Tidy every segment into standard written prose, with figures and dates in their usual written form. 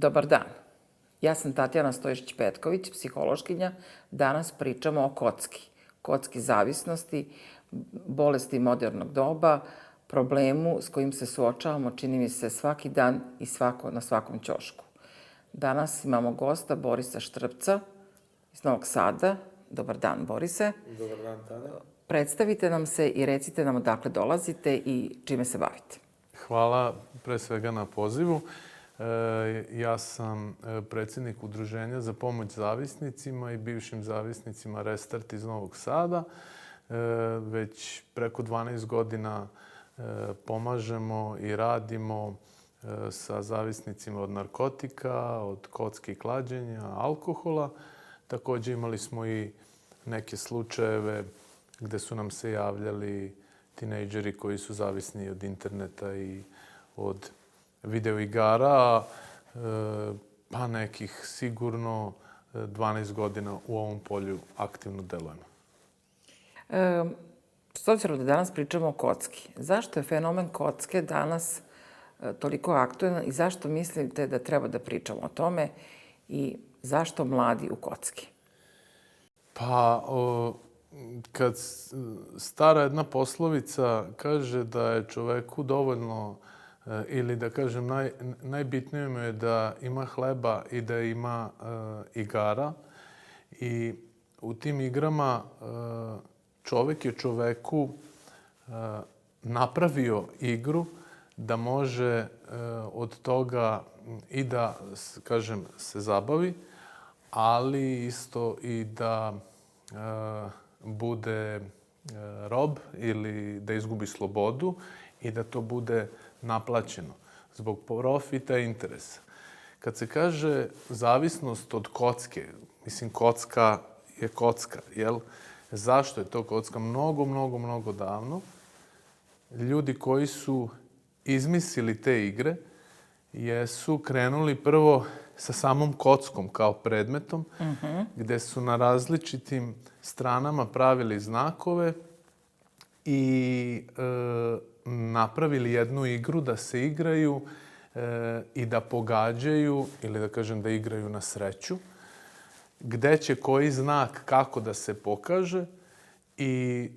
Dobar dan. Ja sam Tatjana Stojišić-Petković, psihološkinja. Danas pričamo o kocki. Kocki zavisnosti, bolesti modernog doba, problemu s kojim se suočavamo, čini mi se, svaki dan i na svakom ćošku. Danas imamo gosta Borisa Štrpca iz Novog Sada. Dobar dan, Borise. Dobar dan, Tanja. Predstavite nam se i recite nam odakle dolazite i čime se bavite. Hvala pre svega na pozivu. Ja sam predsjednik Udruženja za pomoć zavisnicima i bivšim zavisnicima Restart iz Novog Sada. Već preko 12 godina pomažemo i radimo sa zavisnicima od narkotika, od kocki i klađenja, alkohola. Također imali smo i neke slučajeve gde su nam se javljali tinejdžeri koji su zavisni od interneta i od videoigara, pa nekih sigurno 12 godina u ovom polju aktivno delujemo. S obzirom da danas pričamo o kocki, zašto je fenomen kocke danas toliko aktualan i zašto mislite da treba da pričamo o tome i zašto mladi u kocki? Pa, kad stara jedna poslovica kaže da je čoveku dovoljno, ili da kažem najbitnije mu je da ima hleba i da ima igara. I u tim igrama čovek je čoveku napravio igru da može od toga i da, kažem, se zabavi, ali isto i da bude rob ili da izgubi slobodu i da to bude naplaćeno zbog profita i interesa. Kad se kaže zavisnost od kocke, mislim, kocka je kocka, jel? Zašto je to kocka? Mnogo davno ljudi koji su izmislili te igre jesu krenuli prvo sa samom kockom kao predmetom, gde su na različitim stranama pravili znakove i napravili jednu igru da se igraju i da pogađaju, ili da kažem da igraju na sreću, gde će koji znak kako da se pokaže i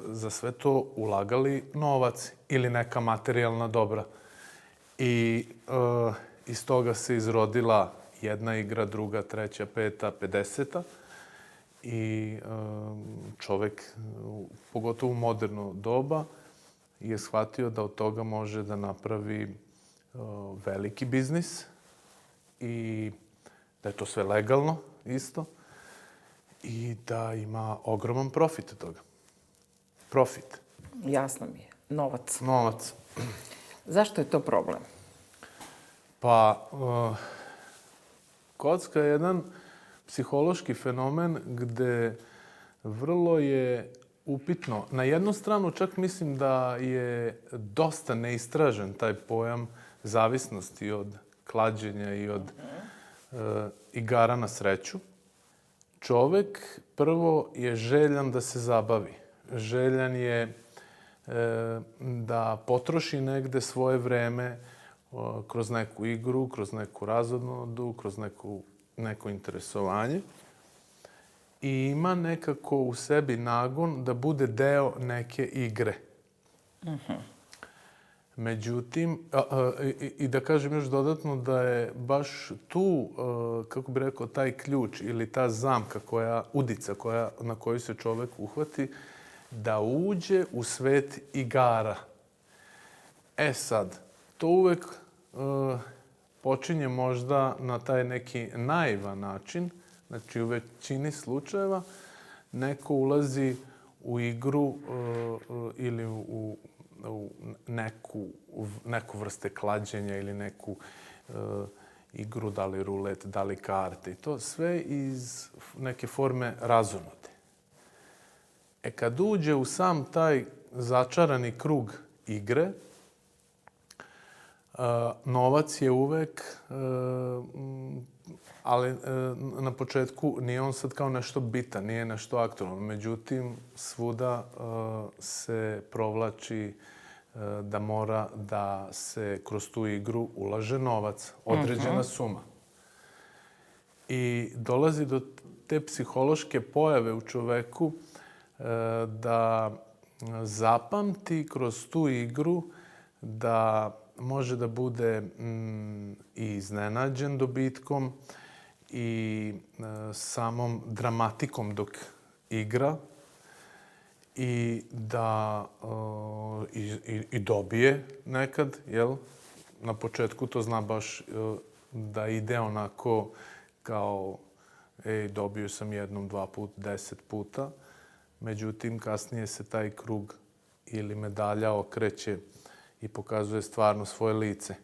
za sve to ulagali novac ili neka materijalna dobra. I iz toga se izrodila jedna igra, druga, treća, peta, 50. I čovek, pogotovo u moderno doba, je shvatio da od toga može da napravi veliki biznis i da je to sve legalno isto i da ima ogroman profit od toga. Profit. Jasno mi je. Novac. Novac. Zašto je to problem? Pa, kocka je jedan psihološki fenomen gde vrlo je upitno. Na jednu stranu čak mislim da je dosta neistražen taj pojam zavisnosti od klađenja i od igara na sreću. Čovek prvo je željan da se zabavi. Željan je da potroši negde svoje vreme kroz neku igru, kroz neku razonodu, kroz neko interesovanje. I ima nekako u sebi nagon da bude deo neke igre. Međutim, i da kažem još dodatno da je baš tu, kako bih rekao, taj ključ ili ta zamka, udica na koju se čovek uhvati, da uđe u svet igara. Sad, to uvek počinje možda na taj neki naivan način. Znači, u većini slučajeva neko ulazi u igru ili u neku vrste klađenja ili neku igru, da li rulet, da li karte. I to sve iz neke forme razonode. Kad uđe u sam taj začarani krug igre, novac je uvek, ali na početku nije on sad kao nešto bitan, nije nešto aktualno. Međutim, svuda se provlači da mora da se kroz tu igru ulaže novac, određena suma. I dolazi do te psihološke pojave u čoveku da zapamti kroz tu igru da može da bude i iznenađen dobitkom i samom dramatikom dok igra i da i dobije nekad, jel? Na početku to zna baš da ide onako kao dobio sam jednom, 2 puta, 10 puta. Međutim, kasnije se taj krug ili medalja okreće i pokazuje stvarno svoje lice.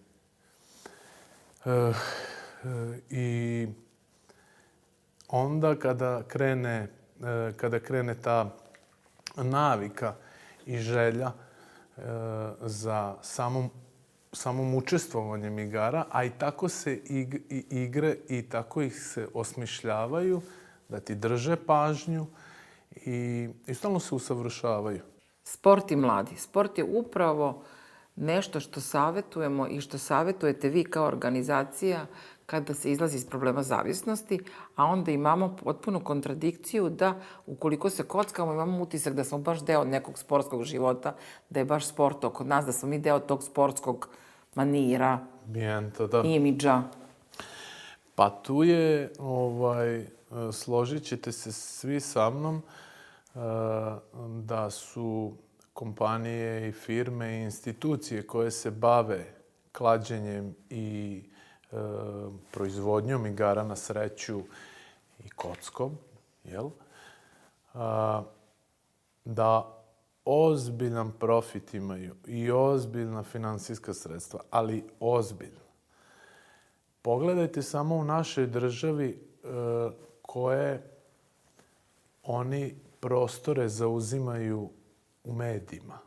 I onda kada krene ta navika i želja za samom učestvovanjem igara, a i tako se igre i tako ih se osmišljavaju da ti drže pažnju i stalno se usavršavaju. Sport i mladi. Sport je upravo nešto što savjetujemo i što savjetujete vi kao organizacija kada se izlazi iz problema zavisnosti, a onda imamo potpunu kontradikciju da ukoliko se kockamo imamo utisak da smo baš deo nekog sportskog života, da je baš sport oko nas, da smo mi deo tog sportskog manira, imidža. Pa tu je, složit ćete se svi sa mnom, da su kompanije i firme i institucije koje se bave klađenjem i proizvodnjom igara na sreću i kockom, jel? Da ozbiljan profit imaju i ozbiljna finansijska sredstva, ali ozbiljno. Pogledajte samo u našoj državi koje oni prostore zauzimaju u medijima,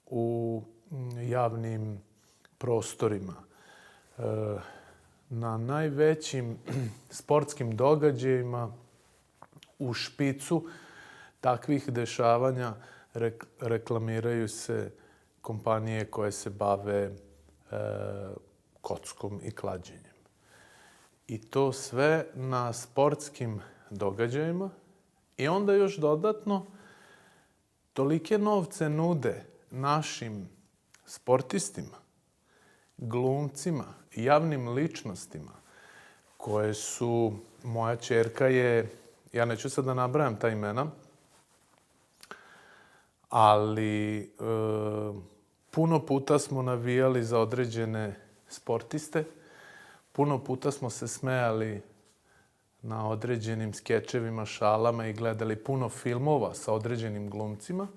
u javnim prostorima, na najvećim sportskim događajima, u špicu takvih dešavanja reklamiraju se kompanije koje se bave kockom i klađenjem. I to sve na sportskim događajima i onda još dodatno tolike novce nude našim sportistima, glumcima, javnim ličnostima koje su, moja ćerka je, ja neću sad da nabrajam ta imena, ali puno puta smo navijali za određene sportiste, puno puta smo se smejali na određenim skečevima, šalama i gledali puno filmova sa određenim glumcima.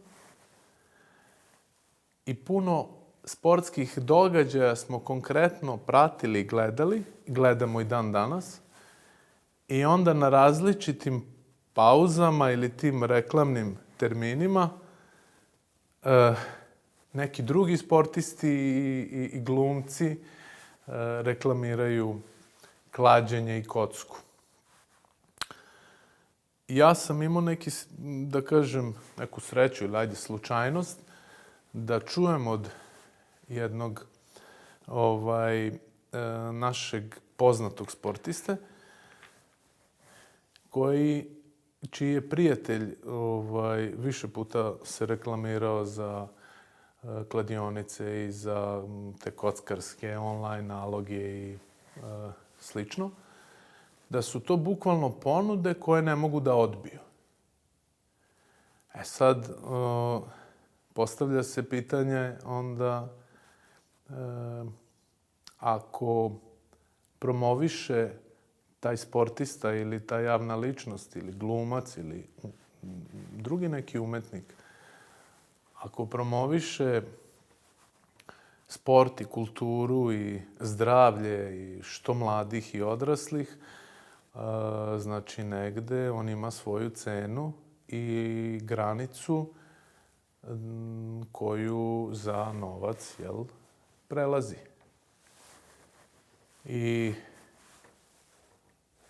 I puno sportskih događaja smo konkretno pratili i gledali, gledamo i dan danas. I onda na različitim pauzama ili tim reklamnim terminima neki drugi sportisti i glumci reklamiraju klađenje i kocku. Ja sam imao da kažem, neku sreću ili ajde slučajnost da čujem od jednog našeg poznatog sportiste čiji je prijatelj više puta se reklamirao za kladionice i za te kockarske online naloge i slično, da su to bukvalno ponude koje ne mogu da odbiju. Sad, postavlja se pitanje onda ako promoviše taj sportista ili ta javna ličnost ili glumac ili drugi neki umetnik, ako promoviše sport i kulturu i zdravlje i što mladih i odraslih, znači negde on ima svoju cenu i granicu koju za novac prelazi. I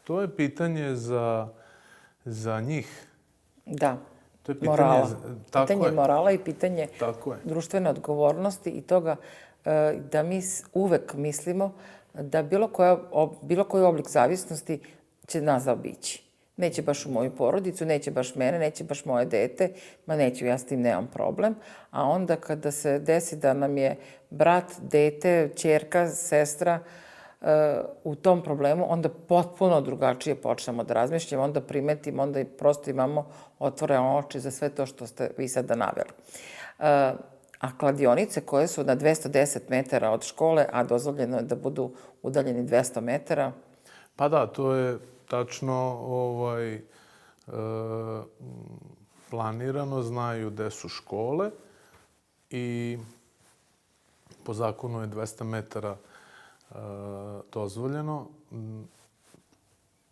to je pitanje za njih. Da, to je morala. Pitanje morala i pitanje društvene odgovornosti i toga da mi uvek mislimo da bilo koji oblik zavisnosti će nas zaobići. Neće baš u moju porodicu, neće baš mene, neće baš moje dete, ma neću, ja s tim nemam problem. A onda kada se desi da nam je brat, dete, ćerka, sestra u tom problemu, onda potpuno drugačije počnemo da razmišljamo, onda primetimo, onda prosto imamo otvorene oči za sve to što ste vi sada naveli. A kladionice koje su na 210 metara od škole, a dozvoljeno je da budu udaljeni 200 metara, Pa da, to je tačno planirano, znaju gde su škole i po zakonu je 200 metara dozvoljeno.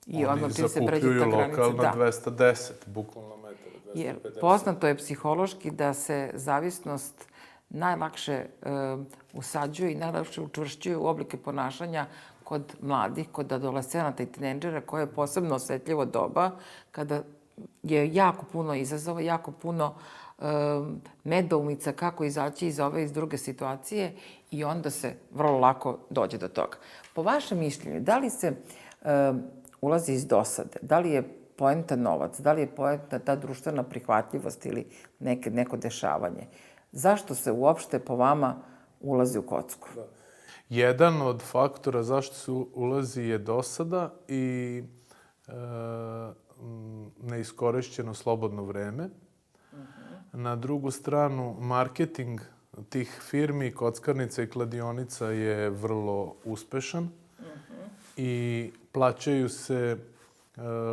i odmah Oni čim se pređe ta zakupljuju granica, lokal na da. 210, bukvalno metara, Jer 250. poznato je psihološki da se zavisnost najlakše usađuje i najlakše učvršćuje u oblike ponašanja kod mladih, kod adolescenata i tinejdžera, koje je posebno osetljivo doba, kada je jako puno izazova, jako puno nedoumica kako izaći iz ove i iz druge situacije i onda se vrlo lako dođe do toga. Po vašem mišljenju, da li se ulazi iz dosade, da li je poenta novac, da li je poenta ta društvena prihvatljivost ili neko dešavanje? Zašto se uopšte po vama ulazi u kocku? Da. Jedan od faktora zašto se ulazi je dosada i neiskorišćeno slobodno vreme. Na drugu stranu, marketing tih firmi, kockarnica i kladionica je vrlo uspešan i plaćaju se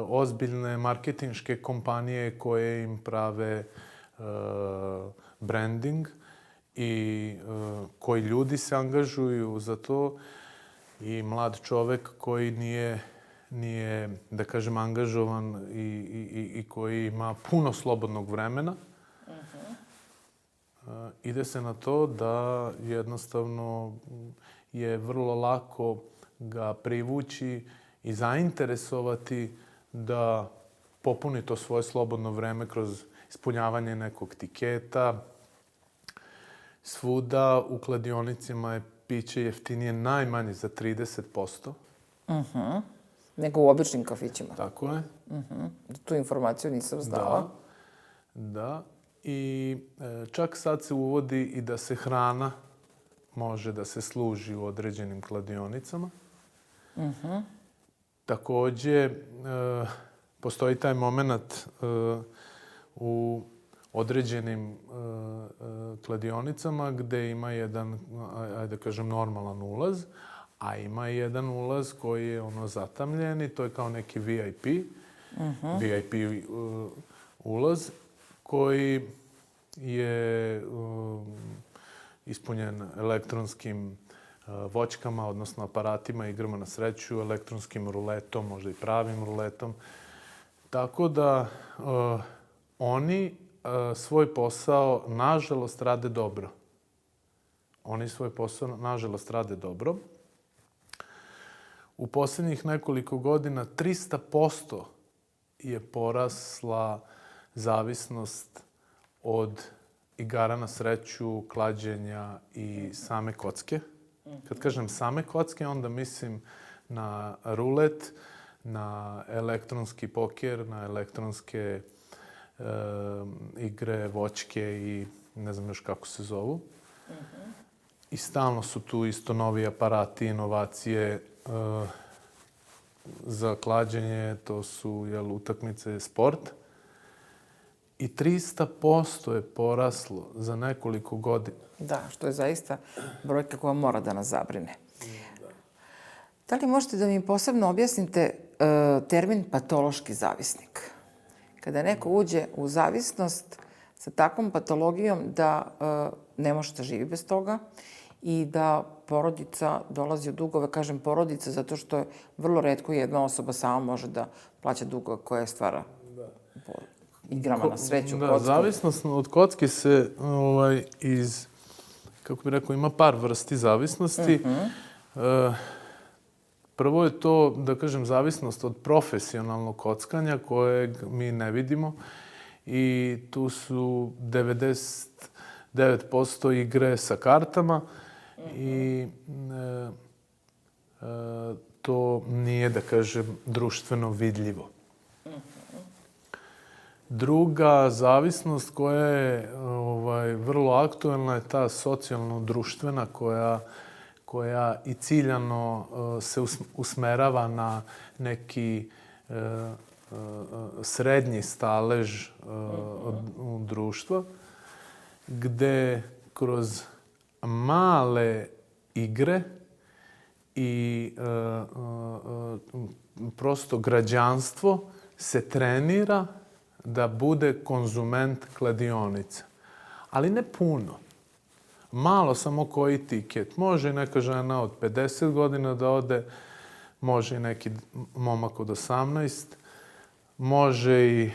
ozbiljne marketinške kompanije koje im prave branding i koji ljudi se angažuju za to i mlad čovek koji nije, da kažem, angažovan i koji ima puno slobodnog vremena. Ide se na to da jednostavno je vrlo lako ga privući i zainteresovati da popuni to svoje slobodno vreme kroz ispunjavanje nekog tiketa. Svuda u kladionicima je piće jeftinije najmanje za 30%. Nego u običnim kafićima. Tako je. Tu informaciju nisam znala. Da. I čak sad se uvodi i da se hrana može da se služi u određenim kladionicama. Takođe, postoji taj moment u određenim kladionicama gde ima jedan, ajde da kažem, normalan ulaz, a ima i jedan ulaz koji je zatamljen i to je kao neki VIP. VIP ulaz koji je ispunjen elektronskim voćkama, odnosno aparatima, igrama na sreću, elektronskim ruletom, možda i pravim ruletom. Tako da oni svoj posao, nažalost, rade dobro. U poslednjih nekoliko godina 300% je porasla zavisnost od igara na sreću, klađenja i same kocke. Kad kažem same kocke, onda mislim na rulet, na elektronski poker, na elektronske igre, voćke i ne znam još kako se zovu. I stalno su tu isto novi aparati, inovacije za klađenje, to su utakmice, sport. I 300% je poraslo za nekoliko godina. Da, što je zaista brojka koja mora da nas zabrine. Da li možete da mi posebno objasnite termin patološki zavisnik? Kada neko uđe u zavisnost sa takvom patologijom da ne može da živi bez toga i da porodica dolazi u dugove, kažem porodica, zato što je vrlo retko jedna osoba sama može da plaća dugove koje stvara po igrama na sreću, Da, kockom. zavisnost od kocke se kako bih rekao, ima par vrsti zavisnosti. Prvo je to, da kažem, zavisnost od profesionalnog kockanja kojeg mi ne vidimo i tu su 99% igre sa kartama i to nije, da kažem, društveno vidljivo. Druga zavisnost koja je vrlo aktuelna je ta socijalno-društvena koja i ciljano se usmerava na neki srednji stalež društva, gde kroz male igre i prosto građanstvo se trenira da bude konzument kladionica. Ali ne puno. Malo samo koji tiket. Može i neka žena od 50 godina da ode, može i neki momak od 18, može i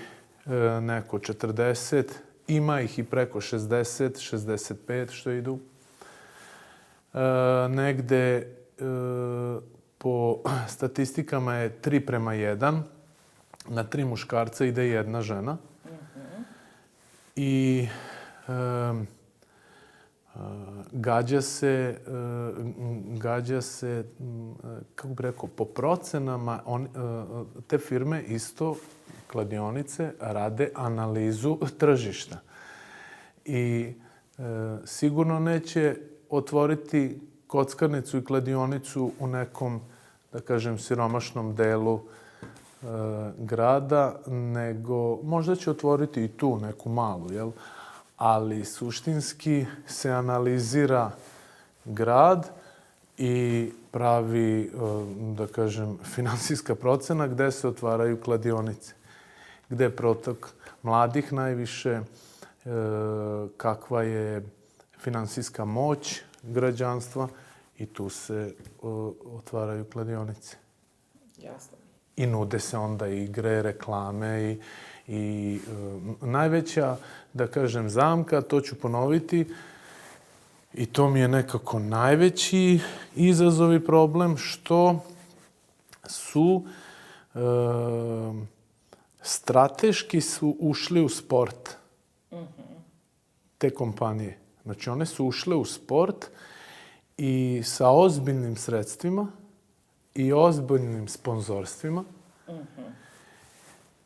neko 40, ima ih i preko 60, 65 što idu. Negde po statistikama je 3:1, na 3 muškarca ide 1 žena. I gađa se, kako bih rekao, po procenama, te firme isto, kladionice, rade analizu tržišta. I sigurno neće otvoriti kockarnicu i kladionicu u nekom, da kažem, siromašnom delu grada, nego možda će otvoriti i tu neku malu, jel? Ali suštinski se analizira grad i pravi, da kažem, finansijska procena gde se otvaraju kladionice. Gde je protok mladih najviše, kakva je finansijska moć građanstva i tu se otvaraju kladionice. Jasno. I nude se onda igre, reklame i najveća, da kažem, zamka, to ću ponoviti, i to mi je nekako najveći izazov i problem, što su strateški su ušli u sport te kompanije. Znači, one su ušle u sport i sa ozbiljnim sredstvima i ozbiljnim sponzorstvima.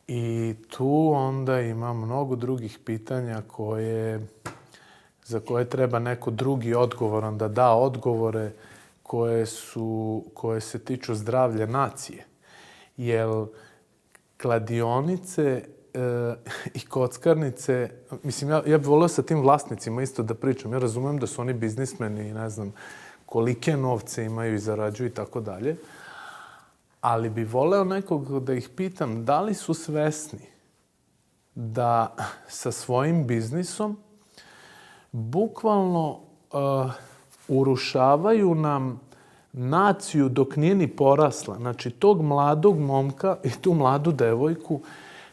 I tu onda ima mnogo drugih pitanja za koje treba neko drugi odgovoran da da odgovore koje se tiču zdravlja nacije. Jer kladionice i kockarnice, mislim, ja bih volio sa tim vlasnicima isto da pričam. Ja razumem da su oni biznismeni i ne znam kolike novce imaju i zarađuju i tako dalje. Ali bi voleo nekog da ih pitam da li su svesni da sa svojim biznisom bukvalno urušavaju nam naciju dok nije ni porasla. Znači, tog mladog momka i tu mladu devojku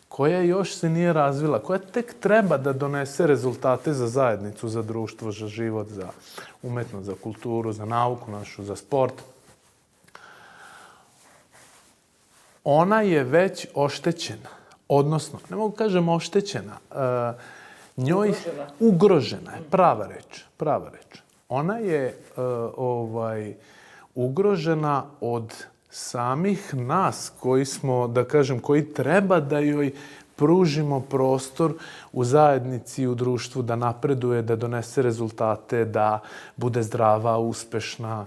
koja još se nije razvila, koja tek treba da donese rezultate za zajednicu, za društvo, za život, za umetnost, za kulturu, za nauku našu, za sport. Ona je već oštećena. Odnosno, ne mogu kažem oštećena, njoj ugrožena je, prava reč. Ona je ugrožena od samih nas koji smo, da kažem, koji treba da joj pružimo prostor u zajednici, u društvu, da napreduje, da donese rezultate, da bude zdrava, uspešna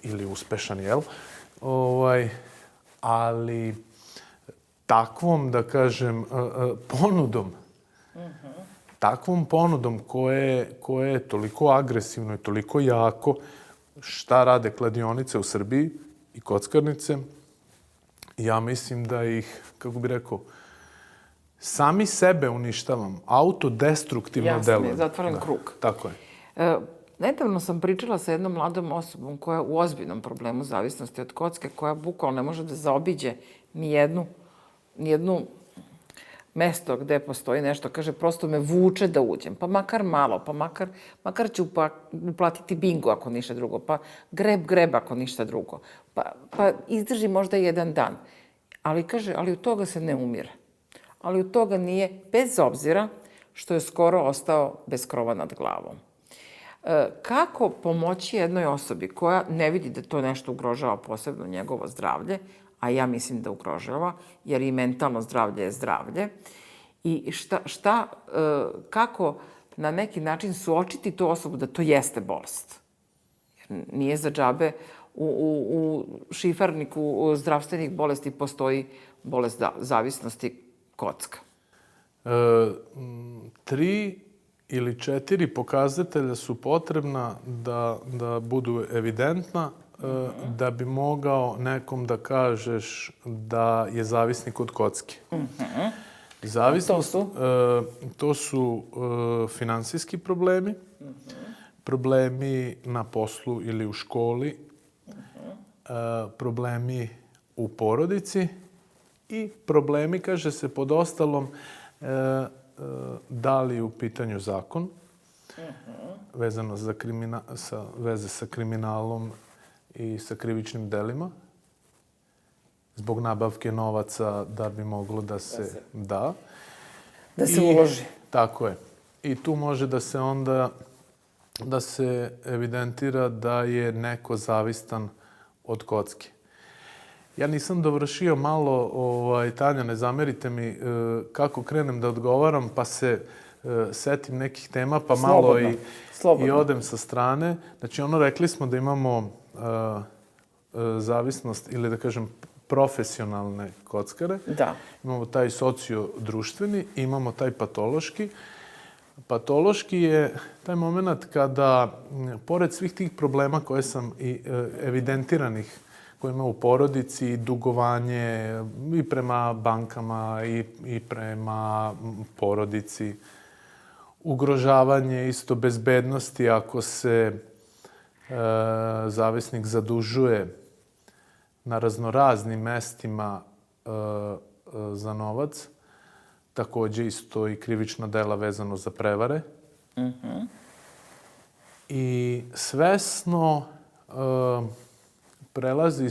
ili uspešan, jel? Ali takvom, da kažem, takvom ponudom koje je toliko agresivno i toliko jako, šta rade kladionice u Srbiji i kockarnice, ja mislim da ih, kako bih rekao, sami sebe uništavam, autodestruktivno deluje. Jasno, zatvoren krug. Tako je. Nedavno sam pričala sa jednom mladom osobom koja je u ozbiljnom problemu zavisnosti od kocke, koja bukvalno ne može da zaobiđe nijednu mesto gde postoji nešto. Kaže, prosto me vuče da uđem. Pa makar malo, pa makar ću uplatiti bingo ako ništa drugo, pa greb ako ništa drugo. Pa izdrži možda jedan dan. Ali kaže, ali od toga se ne umire. Ali od toga nije, bez obzira što je skoro ostao bez krova nad glavom. Kako pomoći jednoj osobi koja ne vidi da to nešto ugrožava posebno njegovo zdravlje, a ja mislim da ugrožava, jer i mentalno zdravlje je zdravlje, i kako na neki način suočiti tu osobu da to jeste bolest. Jer nije za džabe u šifarniku zdravstvenih bolesti postoji bolest zavisnosti kocka. 3 ili 4 pokazatelja su potrebna da budu evidentna da bi mogao nekom da kažeš da je zavisnik od kocke. Zavisnost, to su finansijski problemi, problemi na poslu ili u školi, problemi u porodici i problemi, kaže se pod ostalom, da li je u pitanju zakon, vezano za veze sa kriminalom i sa krivičnim delima, zbog nabavke novaca da bi moglo da se da. Da se uloži. Tako je. I tu može da se onda da se evidentira da je neko zavistan od kocke. Ja nisam dovršio malo, Tanja, ne zamerite mi, kako krenem da odgovaram, pa se setim nekih tema, pa malo i odem sa strane. Znači, rekli smo da imamo zavisnost, ili da kažem profesionalne kockare. Da. Imamo taj socio-društveni, imamo taj patološki. Patološki je taj moment kada, pored svih tih problema koje sam evidentiranih, koje ima u porodici, dugovanje i prema bankama i prema porodici, ugrožavanje isto bezbednosti ako se zavisnik zadužuje na raznoraznim mestima za novac, takođe isto i krivična dela vezano za prevare. I svesno prelazi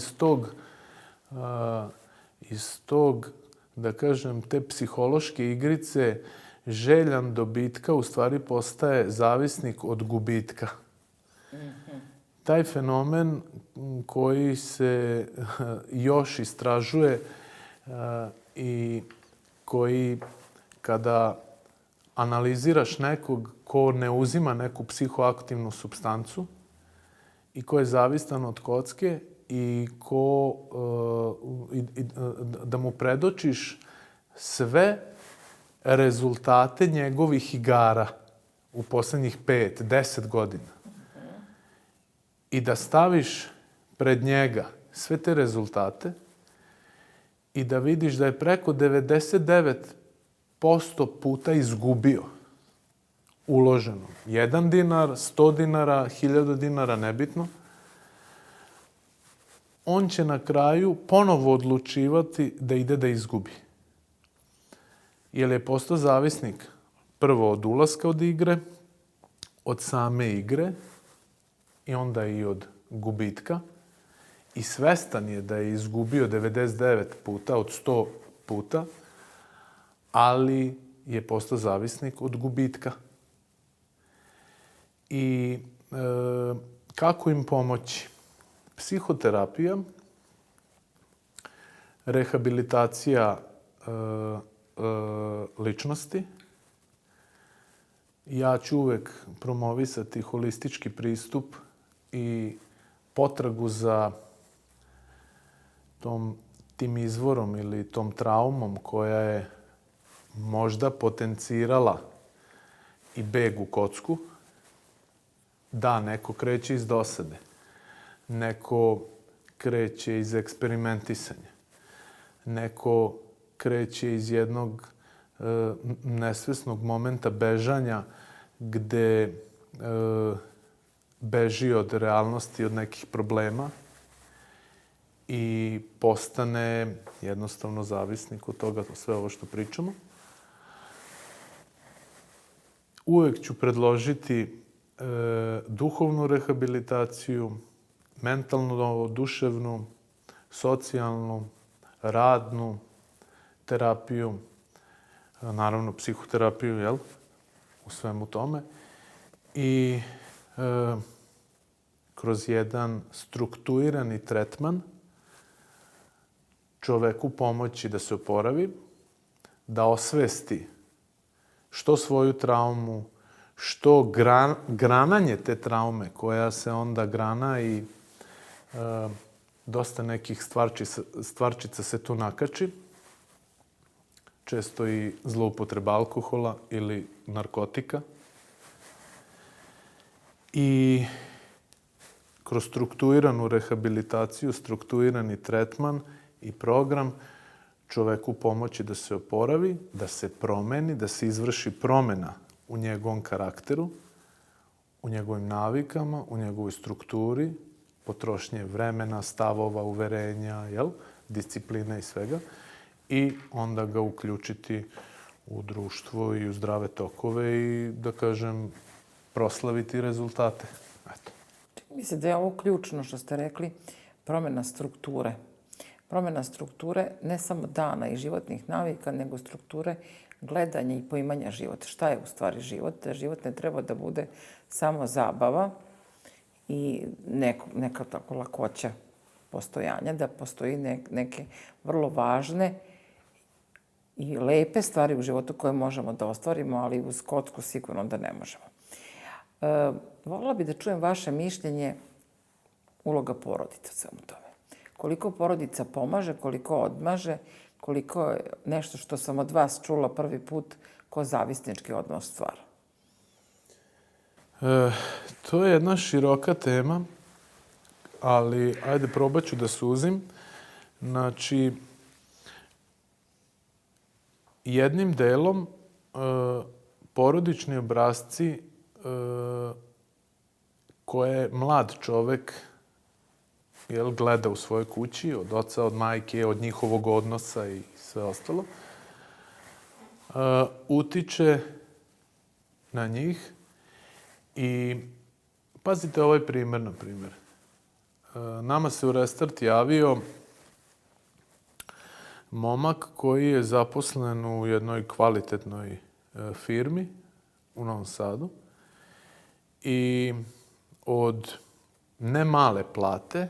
iz tog, da kažem, te psihološke igrice, željan dobitka u stvari postaje zavisnik od gubitka. Taj fenomen koji se još istražuje i koji, kada analiziraš nekog ko ne uzima neku psihoaktivnu supstancu i ko je zavistan od kocke i da mu predočiš sve rezultate njegovih igara u poslednjih 5-10 godina i da staviš pred njega sve te rezultate i da vidiš da je preko 99% puta izgubio uloženo. 1 dinar, 100 dinara, 1000 dinara, nebitno. On će na kraju ponovo odlučivati da ide da izgubi. Jer je postao zavisnik prvo od ulaska od igre, od same igre i onda i od gubitka. I svestan je da je izgubio 99 puta od 100 puta, ali je postao zavisnik od gubitka. I kako im pomoći? Psihoterapija, rehabilitacija ličnosti. Ja ću uvek promovisati holistički pristup i potragu za tim izvorom ili tom traumom koja je možda potencirala i beg u kocku. Da, neko kreće iz dosade. Neko kreće iz eksperimentisanja. Neko kreće iz jednog nesvesnog momenta bežanja gde beži od realnosti, od nekih problema i postane jednostavno zavisnik od toga, sve ovo što pričamo. Uvek ću predložiti duhovnu rehabilitaciju, mentalnu, duševnu, socijalnu, radnu terapiju, naravno psihoterapiju, u svemu tome, i kroz jedan strukturirani tretman čoveku pomoći da se oporavi, da osvesti što svoju traumu, što grananje te traume koja se onda grana i dosta nekih stvarčica se tu nakači. Često i zloupotreba alkohola ili narkotika. I kroz strukturiranu rehabilitaciju, strukturirani tretman i program čoveku pomoći da se oporavi, da se promeni, da se izvrši promena u njegovom karakteru, u njegovim navikama, u njegovoj strukturi, potrošnje vremena, stavova, uverenja, discipline i svega. I onda ga uključiti u društvo i u zdrave tokove i, da kažem, proslaviti rezultate. Eto. Mislim da je ovo ključno što ste rekli, promjena strukture. Promjena strukture ne samo dana i životnih navika, nego strukture gledanja i poimanja života. Šta je u stvari život? Život ne treba da bude samo zabava i neka tako lakoća postojanja, da postoji neke vrlo važne i lepe stvari u životu koje možemo da ostvarimo, ali uz kocku sigurno da ne možemo. Voljela bih da čujem vaše mišljenje uloga porodice u svemu tome. Koliko porodica pomaže, koliko odmaže, koliko je nešto što sam od vas čula prvi put ko zavisnički odnos stvara? To je jedna široka tema, ali ajde probat ću da suzim. Znači, jednim delom porodični obrasci koje mlad čovek gleda u svojoj kući, od oca, od majke, od njihovog odnosa i sve ostalo, utiče na njih. I pazite ovaj primer, na primjer. Nama se u Restart javio momak koji je zaposlen u jednoj kvalitetnoj firmi u Novom Sadu i od ne male plate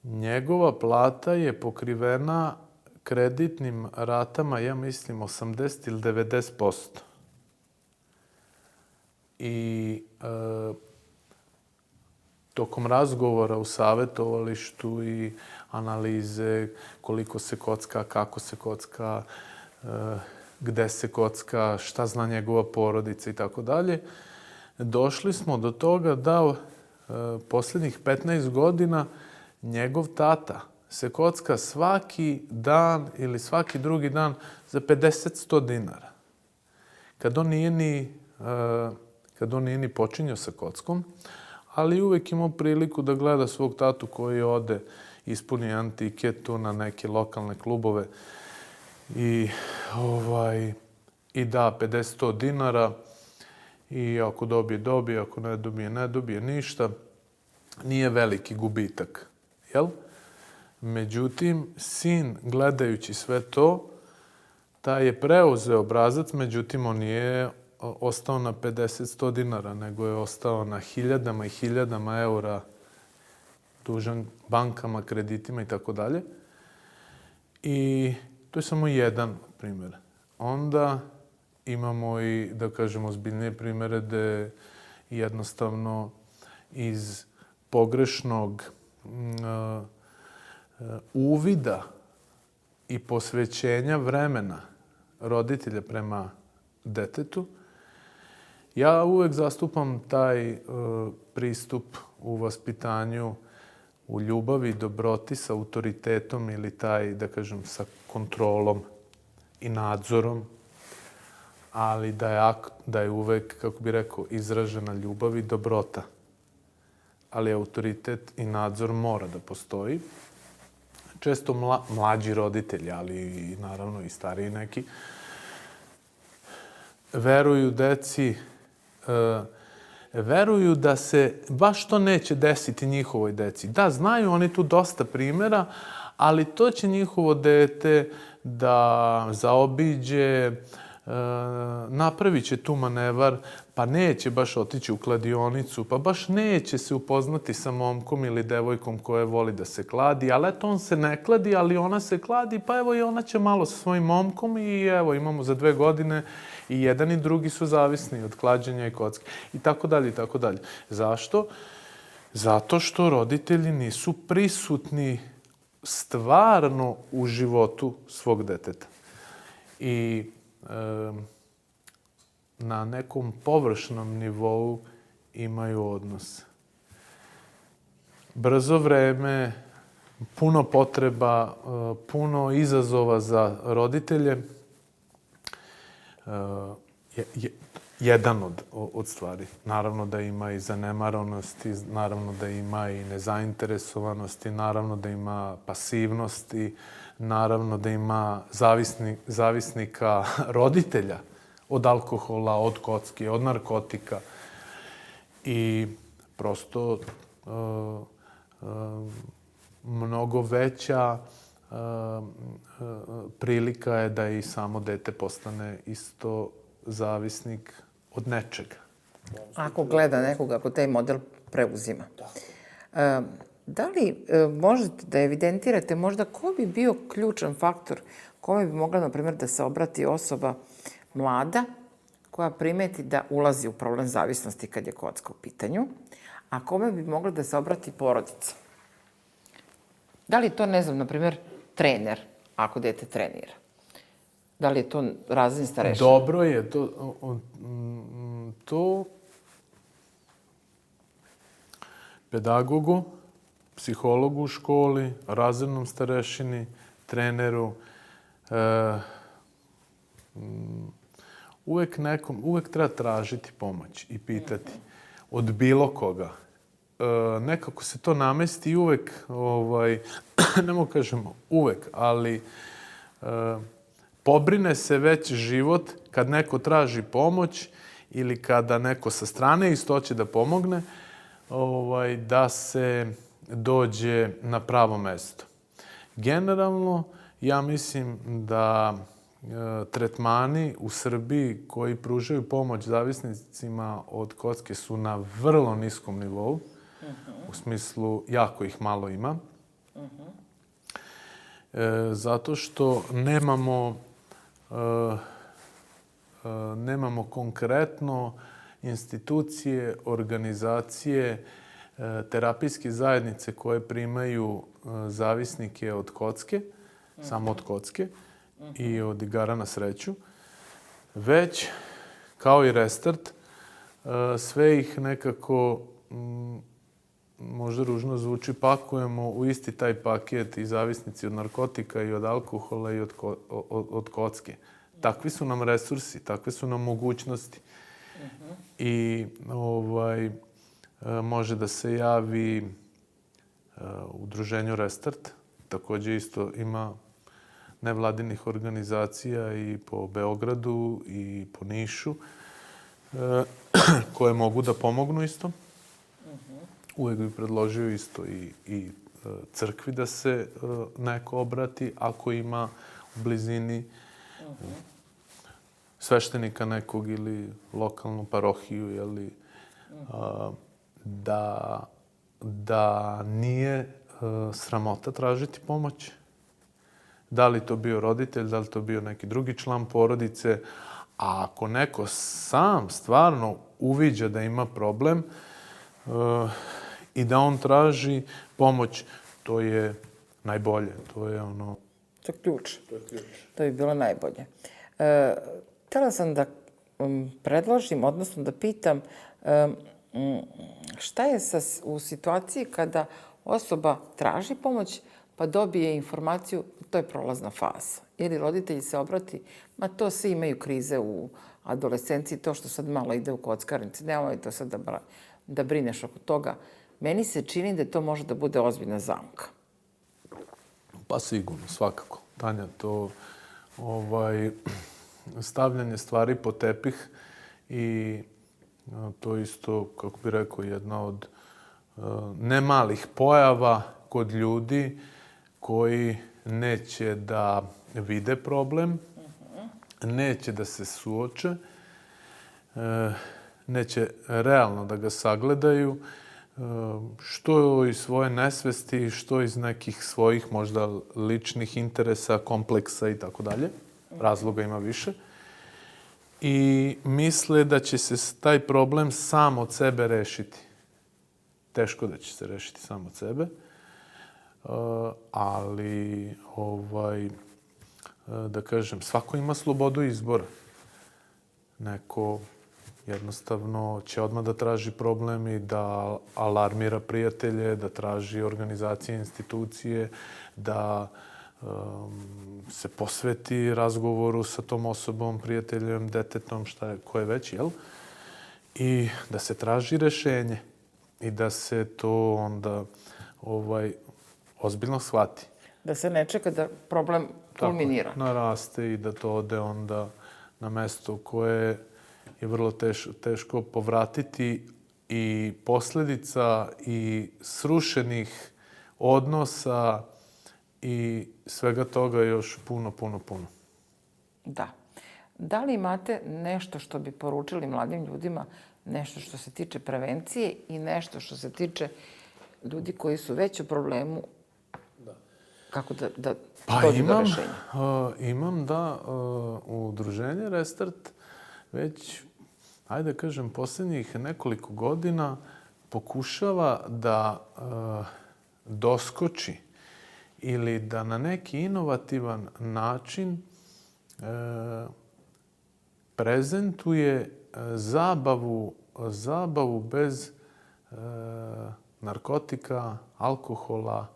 njegova plata je pokrivena kreditnim ratama, ja mislim 80 ili 90%. I tokom razgovora u savjetovalištu i analize koliko se kocka, kako se kocka, gde se kocka, šta zna njegova porodica i tako dalje, došli smo do toga da posljednjih 15 godina njegov tata se kocka svaki dan ili svaki drugi dan za 50-100 dinara. Kad on nije ni počinjao sa kockom, ali uvek imao priliku da gleda svog tatu koji ode, ispuni jedan tiket tu na neke lokalne klubove i da 50-100 dinara i ako dobije, ako ne dobije ništa. Nije veliki gubitak, jel? Međutim, sin, gledajući sve to, taj je preuzeo obrazac, međutim, on nije ostao na 50-100 dinara, nego je ostao na hiljadama i hiljadama eura dužan bankama, kreditima i tako dalje. I to je samo jedan primjer. Onda imamo i, da kažemo, ozbiljnije primjere gde jednostavno iz pogrešnog uvida i posvećenja vremena roditelja prema detetu. Ja uvek zastupam taj pristup u vaspitanju, u ljubavi, dobroti sa autoritetom ili taj, da kažem, sa kontrolom i nadzorom, ali da je uvek, kako bi rekao, izražena ljubav i dobrota. Ali autoritet i nadzor mora da postoji. Često mlađi roditelji, ali i naravno i stariji neki, veruju deci, veruju da se baš to neće desiti njihovoj deci. Da, znaju oni tu dosta primjera, ali to će njihovo dete da zaobiđe, napravit će tu manevar, pa neće baš otići u kladionicu, pa baš neće se upoznati sa momkom ili devojkom koja voli da se kladi, ali eto on se ne kladi, ali ona se kladi, pa evo i ona će malo sa svojim momkom i evo imamo za 2 godine i jedan i drugi su zavisni od klađenja i kocke i tako dalje i tako dalje. Zašto? Zato što roditelji nisu prisutni stvarno u životu svog deteta. I na nekom površnom nivou imaju odnos. Brzo vreme, puno potreba, puno izazova za roditelje. Jedan od stvari. Naravno da ima i zanemarenosti, naravno da ima i nezainteresovanosti, naravno da ima pasivnosti, naravno da ima zavisnika roditelja od alkohola, od kocke, od narkotika. I prosto mnogo veća prilika je da i samo dete postane isto zavisnik od nečega. Ako gleda nekoga, ako taj model preuzima. Da li možete da evidentirate možda ko bi bio ključan faktor kome bi mogla, na primjer, da se obrati osoba mlada koja primeti da ulazi u problem zavisnosti kad je kocka u pitanju, a kome bi mogla da se obrati porodica? Da li je to, ne znam, na primjer, trener, ako dete trenira? Da li je to razredni starešina? Dobro je to pedagogu, psihologu u školi, razrednom starešini, treneru. Uvek treba tražiti pomoć i pitati od bilo koga. Nekako se to namesti i uvek, ne mogu kažemo uvek, ali pobrine se već život kad neko traži pomoć ili kada neko sa strane isto hoće da pomogne, da se dođe na pravo mesto. Generalno, ja mislim da tretmani u Srbiji koji pružaju pomoć zavisnicima od kocke su na vrlo niskom nivou. U smislu, jako ih malo ima. Zato što nemamo konkretno institucije, organizacije, terapijske zajednice koje primaju zavisnike od kocke, samo od kocke i od igara na sreću, već, kao i Restart, sve ih nekako, možda ružno zvuči, pakujemo u isti taj paket i zavisnici od narkotika i od alkohola i od kocke. Takvi su nam resursi, takve su nam mogućnosti. I može da se javi udruženju Restart. Takođe isto ima nevladinih organizacija i po Beogradu i po Nišu koje mogu da pomognu isto. Uvek bih predložio isto i crkvi da se neko obrati ako ima u blizini sveštenika nekog ili lokalnu parohiju, da nije sramota tražiti pomoć. Da li to bio roditelj, da li to bio neki drugi član porodice. A ako neko sam stvarno uviđa da ima problem i da on traži pomoć, to je najbolje. To je ono... To je ključ. To bi bilo najbolje. Htela sam da predložim, odnosno da pitam šta je u situaciji kada osoba traži pomoć pa dobije informaciju, to je prolazna faza. Ili roditelji se obrati, ma to svi imaju krize u adolescenciji, to što sad malo ide u kockarnici, nemoj to sad da brineš oko toga. Meni se čini da to može da bude ozbiljna zamka. Pa sigurno, svakako. Tanja, to stavljanje stvari po tepih i to isto, kako bi rekao, jedna od nemalih pojava kod ljudi koji neće da vide problem, neće da se suoče, neće realno da ga sagledaju, što iz svoje nesvesti, što iz nekih svojih možda ličnih interesa, kompleksa i tako dalje. Razloga ima više. I misle da će se taj problem sam od sebe rešiti. Teško da će se rešiti sam od sebe. Ali, da kažem, svako ima slobodu izbora. Neko jednostavno će odmah da traži problem i da alarmira prijatelje, da traži organizacije, institucije, da se posveti razgovoru sa tom osobom, prijateljem, detetom, ko je već, jel? I da se traži rešenje i da se to onda ozbiljno shvati. Da se ne čeka da problem kulminira. Tako, naraste i da to ode onda na mesto koje je vrlo teško povratiti i posledica i srušenih odnosa i svega toga još puno. Da. Da li imate nešto što bi poručili mladim ljudima, nešto što se tiče prevencije i nešto što se tiče ljudi koji su već u problemu, kako da dođu do rešenja? Imam, da, udruženje Restart već, ajde kažem, poslednjih nekoliko godina pokušava da doskoči ili da na neki inovativan način prezentuje zabavu bez narkotika, alkohola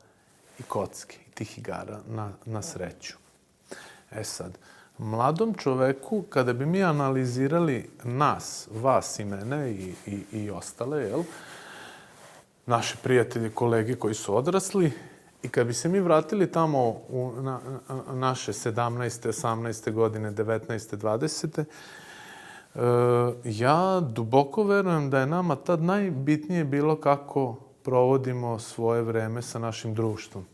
i kocke, i tih igara na sreću. Sad, mladom čoveku, kada bi mi analizirali nas, vas i mene i ostale, jel, naše prijatelje, kolege koji su odrasli, i kad bi se mi vratili tamo u naše 17. 18. godine, 19. 20. Ja duboko verujem da je nama tad najbitnije bilo kako provodimo svoje vreme sa našim društvom.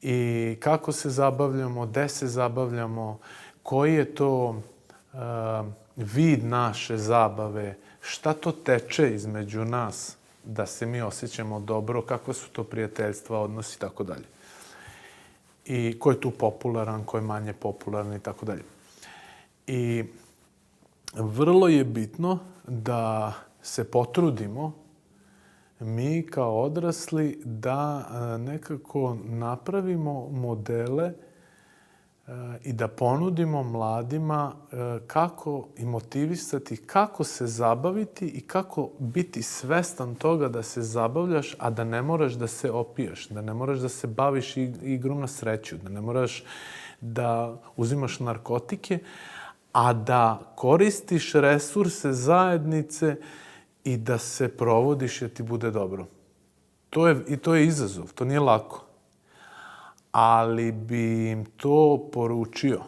I kako se zabavljamo, gde se zabavljamo, koji je to vid naše zabave, šta to teče između nas da se mi osjećamo dobro, kakve su to prijateljstva, odnosi i tako dalje. I ko je tu popularan, ko je manje popularan i tako dalje. I vrlo je bitno da se potrudimo mi kao odrasli da nekako napravimo modele i da ponudimo mladima kako i motivisati, kako se zabaviti i kako biti svestan toga da se zabavljaš, a da ne moraš da se opijaš, da ne moraš da se baviš igrom na sreću, da ne moraš da uzimaš narkotike, a da koristiš resurse zajednice i da se provodiš jer ti bude dobro. To je izazov, to nije lako. Ali bi im to poručio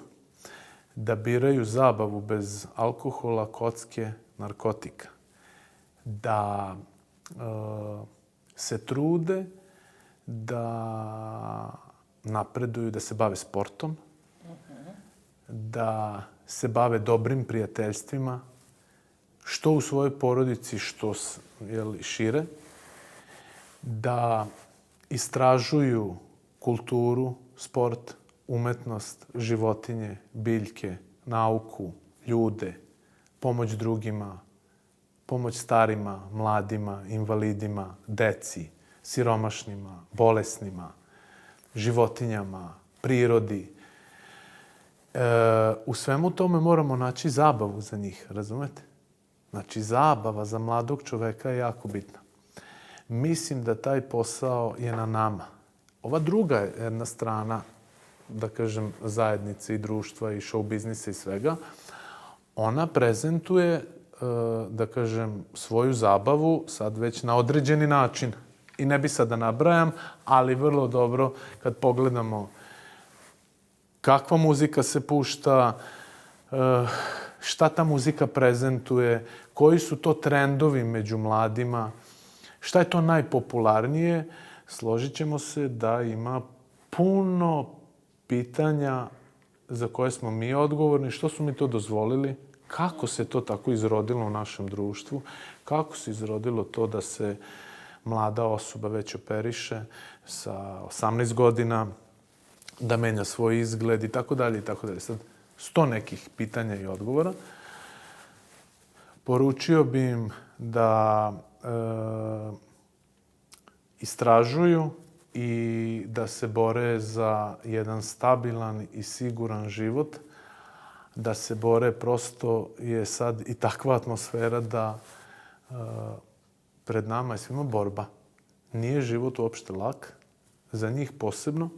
da biraju zabavu bez alkohola, kocke, narkotika. Da se trude, da napreduju, da se bave sportom, da se bave dobrim prijateljstvima, što u svojoj porodici, što šire, da istražuju kulturu, sport, umetnost, životinje, biljke, nauku, ljude, pomoć drugima, pomoć starima, mladima, invalidima, deci, siromašnima, bolesnima, životinjama, prirodi. U svemu tome moramo naći zabavu za njih, razumete? Znači, zabava za mladog čoveka je jako bitna. Mislim da taj posao je na nama. Ova druga jedna strana, da kažem, zajednice i društva i show biznisa i svega, ona prezentuje, da kažem, svoju zabavu sad već na određeni način. I ne bi sad da nabrajam, ali vrlo dobro kad pogledamo kakva muzika se pušta, šta ta muzika prezentuje, koji su to trendovi među mladima, šta je to najpopularnije, složit ćemo se da ima puno pitanja za koje smo mi odgovorni, što su mi to dozvolili, kako se to tako izrodilo u našem društvu, kako se izrodilo to da se mlada osoba već operiše sa 18 godina, da menja svoj izgled i tako dalje i tako dalje. Sad, 100 nekih pitanja i odgovora. Poručio bi im da istražuju i da se bore za jedan stabilan i siguran život, da se bore, prosto je sad i takva atmosfera da pred nama je svima borba. Nije život uopšte lak, za njih posebno,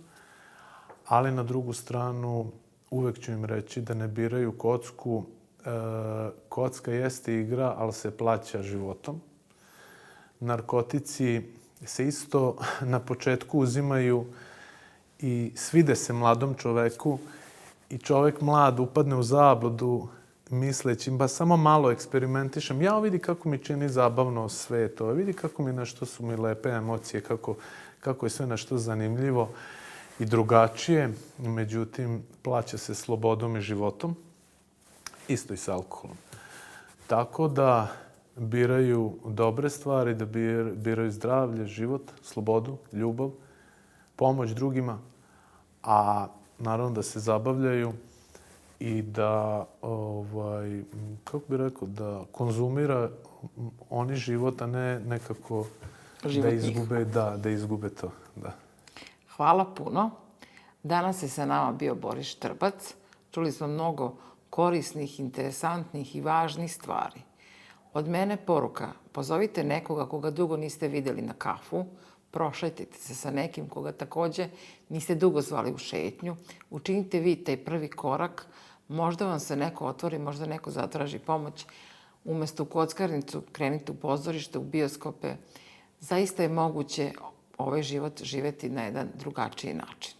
ali na drugu stranu uvek ću im reći da ne biraju kocku. Kocka jeste igra, ali se plaća životom. Narkotici se isto na početku uzimaju i svide se mladom čoveku i čovek mlad upadne u zabludu misleći, ba samo malo eksperimentišem. Ja vidi kako mi čini zabavno sve to. Vidi kako mi nešto su mi lepe emocije, kako je sve nešto zanimljivo i drugačije. Međutim, plaća se slobodom i životom. Isto i sa alkoholom. Tako da biraju dobre stvari, da biraju zdravlje, život, slobodu, ljubav, pomoć drugima, a naravno da se zabavljaju i da, kako bih rekao, da konzumira oni život, a ne nekako da izgube to. Da. Hvala puno. Danas je sa nama bio Boris Štrbac. Čuli smo mnogo korisnih, interesantnih i važnih stvari. Od mene poruka, pozovite nekoga koga dugo niste videli na kafu, prošetajte se sa nekim koga takođe niste dugo zvali u šetnju, učinite vi taj prvi korak, možda vam se neko otvori, možda neko zatraži pomoć. Umesto u kockarnicu krenite u pozorište, u bioskope. Zaista je moguće ovaj život živeti na jedan drugačiji način.